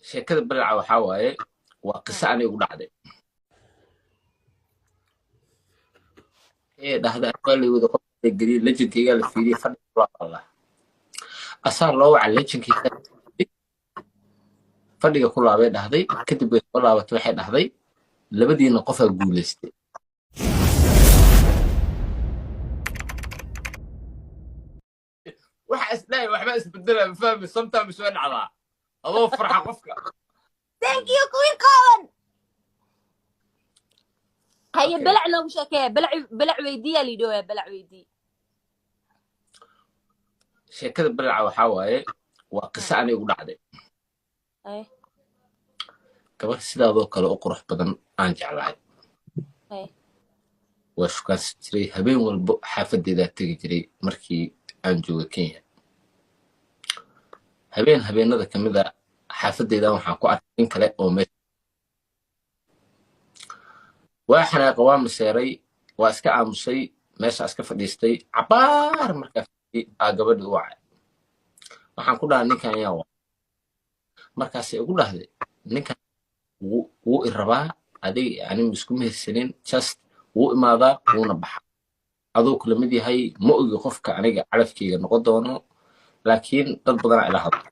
sheekada balaca waxaa waaye waa qiso aniga igu dhacday ee dhahda waa la wada qof geliye legendkayga la fiiriyay fadhiga Allah asaa loo waca legendkayga fadhiga ku laabay dhahday kadib way soo laabatay waxay dhahday labadiina qofaa guulaystay waxa isdhaay waxba isbedela ma fahmi sometimes way dhacdaa adoo farxa qofka thank you queen qawan هيا بلع نوم شكاه بلع ويدي اللي دوه بلع ويدي sheekada balaca waxaa waaye waa qiso aniga igu dhacday ايه gabar sidaadoo kale u qurux badan aan jeclahay ايه waa shukaansi jiray habeen walbo xaafadeedaa tegi jiray markii aan jooga Kenya habeenada ka mid a xaafadeedan waxaan ku arkay nin kale oo meesha waa xanaaq waa maseeray waa iska aamusay meesha iska fadhiistay cabaar markaa gabadhii u wacay waxaan ku dhahay ninkan ayaa waa markaasay ugu dhahday ninkan wuu i rabaa adiga anigu isku mehsanin just wuu imaadaa wuuna baxaa aduu kula mid yahay ma ogi qofka aniga calafkayga noqon doono laakiin dad badanaa ila hadla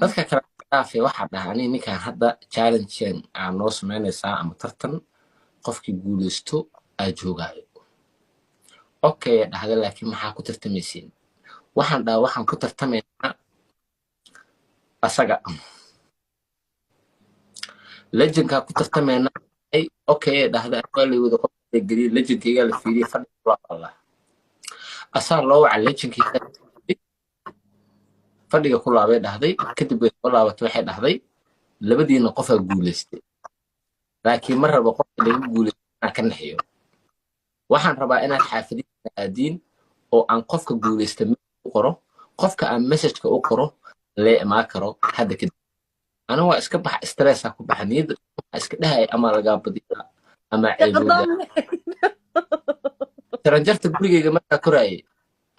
dadka kale dhaafay waxaa dhahay aniga ninkan hadda challengen aa noo samaynaysaa ama tartan qofkii guulaysto aa joogaayo okay dhahda laakiin maxaa ku tartamaysiin waxaan dhaha waxaan ku tartamaynaa asaga legendkaa ku tartamaynaa okay dhahda waa la wada qof geliye legendkayga la fiiriyay fadhiga Allah asaa loo waca legendkayga fadhiga ku laabay dhahday kadib way soo laabatay waxay dhahday labadiina qofaa guulaystay laakiin ma rabo qofka laga guulaystay ka naxiyo waxaan rabaa inaad xaafadiina aadiin oo aan qofka guulaysta u qoro qofka aan messageka u qoro lee imaa karo hadda kadib ana waa iska bax stressa ku baxa niyada iska dhahay ama laga badiyaa ama ceebooda taranjarta gurigayga markaa koraayay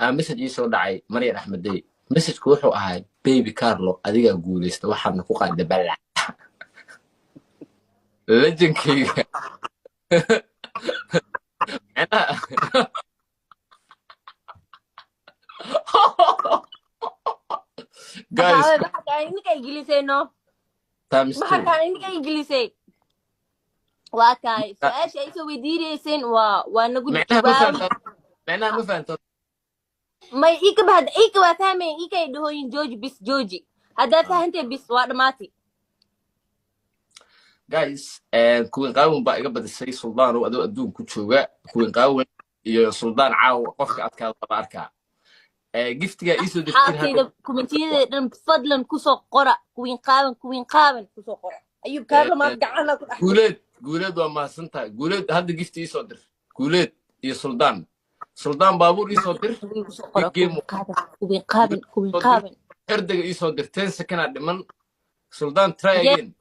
aa message ii soo dhacay Maryan Axmedey message wuxuu ahaa baby Carlo adiga guulaysta waxaadna ku qaada balac legendkayga guys waxa ka inka Ingiliisay no waxa ka inka Ingiliisay waa kaay su'aasha ay soo weydiinayeen waa nagu jawaab macnaha ma fahanto ما إيك بعد إيك وثامن إيك يدهون جوج بس جوجي هذا فهمت بس واد ماتي guys kuwin qaawan baa iga badisay suldaan oo adduun ku jooga kuwin qaawan iyo suldaan caaw qofka adkaada laba arkaa giftiga iisoo dirtiin hadda kumentiyada dhan fadlan ku soo qora kuwin qaawan ku soo qora ayuu kaarla ma gacana ku dhax guuleed waa mahadsantahay guuleed hadda gifti iisoo dir guuleed iyo suldaan baabuur iisoo dir kuwin qaawan erdaga iisoo dir 10 second dhiman suldaan try again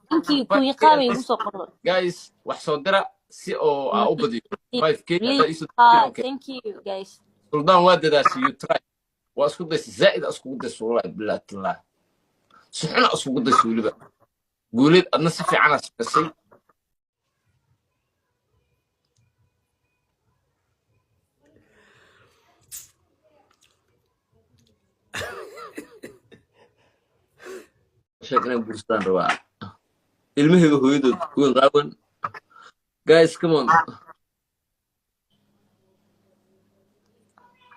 kuwin qaawan ku soo qoro guys wax soo dira si oo aa u badiyo 5k thank you guys suldaan waa dadaashay you try waa isku daysay zaid isku daysay wallahi billahi tallah suxna isku daysay waliba guuleed adna si fiican aad shaqaysay شكرا بورستان روا المهم هو يدو كون قاون guys come on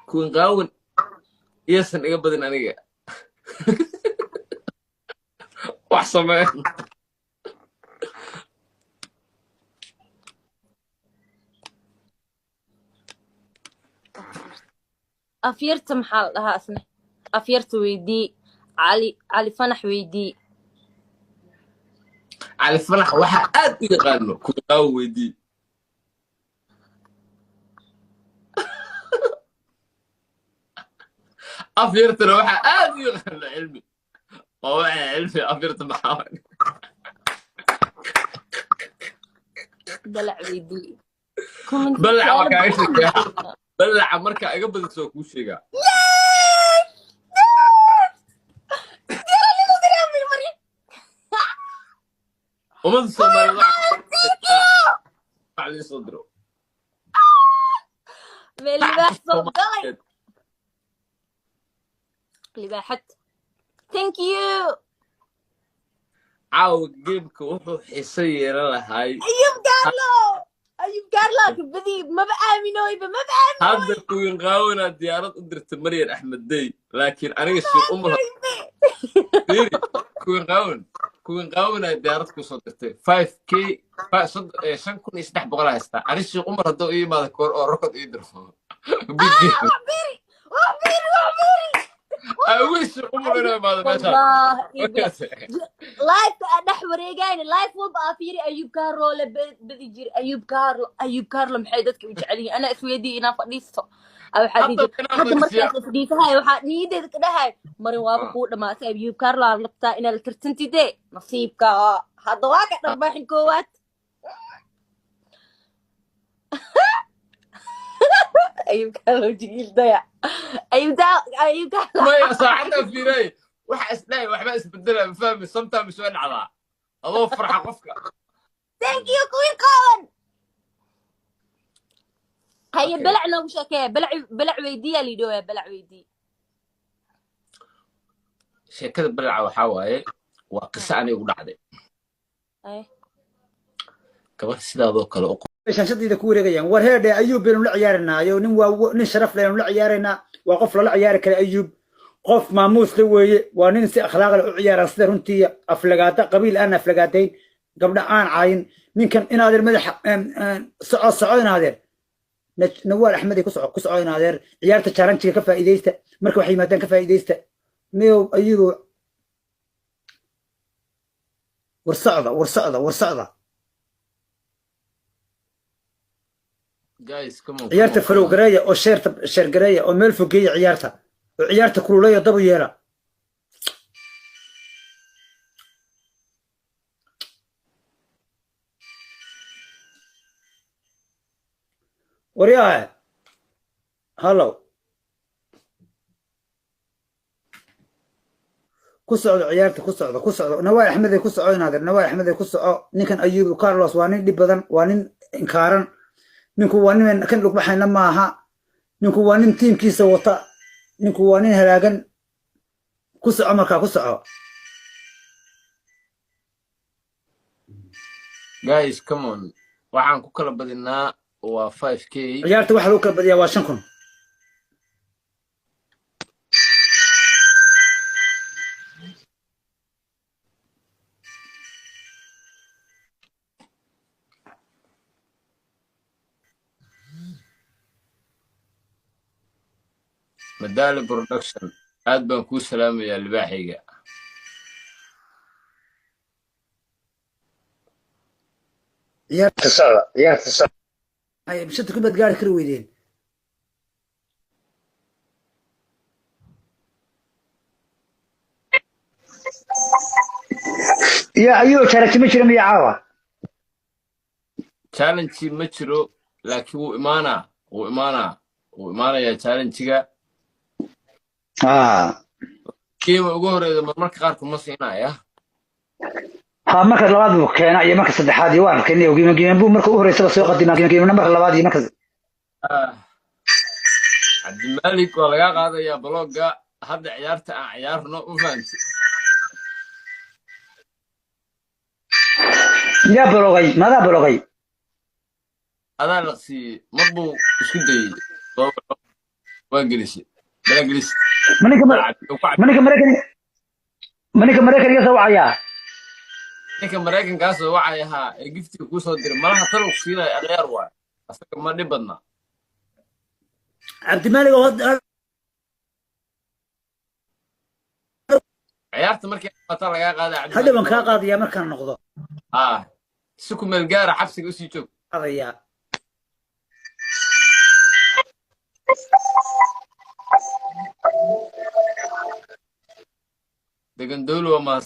كون قاون يسن iga badan aniga wax samee afyarta maxaa lahaa asna afyarta weydii علي فنح ويدي علي فنح waxa aad u yaqaano ku qaaw weydii afyartana waxa aad u yaqaano cilmi oo cilmi afyarta maxaa بلع ويدي بلع marka iga badiso ku sheega ومن الصومال علي صدره اللباح صوب قلي لباحت ثانك يو عاود جيمك وحو حسير لهاي أيوب كارلو بدي ما بآمنوا ما بآمنوا هذا كوين غاونا ديارات قدرت مريم أحمد دي لكن أنا الشيخ أمها فيري كوين غاونا ديارات كو صدرتي 5K شن كون يسدح بغلا هستا أنا الشيخ أمها دو إيه ما ذكر أو ركض يدرفه وعبيري أوش أمها ما ذا والله لايف نحو ريجين لايف وضع فيري أيوب كارلو بدي جير أيوب كارلو محيدتك وجعلي أنا اسويدي أنا فديسة أو حديدي حتى مركز فديسة هاي وحد نيدي كده هاي مري وابقو لما أسأل أيوب كارلو لبتا إن الترتنتي دي نصيبك هذا واقع رباح الكوات أيوب كارلو جيل ضيع أيوب كارلو ما يا صاحبنا فيري وح اسلاي وح ما اسبدلها بفهم صمتها مش وين على الله فرحة قفك ثانك يو كوين قاون هي بلعنا وشكا بلع ويدي اللي دويا بلع ويدي sheekada balaca waxaa waaye waa qiso aniga u dhacday gabadh sidaadoo kale shaashadayda ku wareegayaan war heedhe ayuub baynu la ciyaaranayo nin sharaf leh aynu la ciyaaraynaa waa qof lala ciyaari kara ayuub qof maamuus la weeye waa nin si akhlaaq leh u ciyaara sida runtii aflagaada qabiil aan aflagaadayn gabdha aan caayin ninkan inaadeer madaxa soco inaadeer nawaal axmed ku soco inaadeer ciyaarta challenge ka faa'iideysta marka waxay yimaadaan ka faa'iideysta ميو أيدو ورصعدة guys come on عيارته فروقرية أو شرقرية أو ميل فوقية عيارته كلولية ضبو يرى ورياه هلو كسعود عيارته كسعود نواي أحمد كسعود نادر نواي أحمد كسعود نكن أيوب كارلوس وانين دي بدن وانين إنكارن نكو وانين كن لك بحين لماها نكو وانين تيم كيسة وطا نكو وانين هلاقن كسعود مركا كسعود guys come on waxaan ku kala badinaa waa 5K عيارته waxa lagu kala badiyaa waa 5 kun مدالي برودكشن aad baan kuu salaamayaa libaaxayga عيارته صعبة هاي مشيت كل بتقال كرويدين يا أيوه شاركت مشرم يا عاوة challenge ma jiro laakiin wuu imaanayaa challenge-ga kiima ugu horeyda marmarka qaarku ma siinaya ها مركز لبعض وكينا يا مركز الصدحات يوافق كني وجيم بو مركز أخرى يصير سوق قديم كنا مركز لبعض يا مركز cabdimalik waa laga qaadayaa blogga hadda ciyaarta aan ciyaarno u fahanti يا بلوغي ماذا بلوغي adaa laqsiiyey mar buu isku dayey waa gelisay bala gelis منك مريكان يسوي عيا ninka maraykankaasoo wacay ahaa ee giftiga kuu soo diray malaha tan uu siinaya adeer waay asaga ma dhib badna عبد الملك ciyaarta markii qata laga qaaday هذا من كان قاضي يا مركان نقضه si ku meel gaara xabsiga u sii joog قضية degan dawlo waa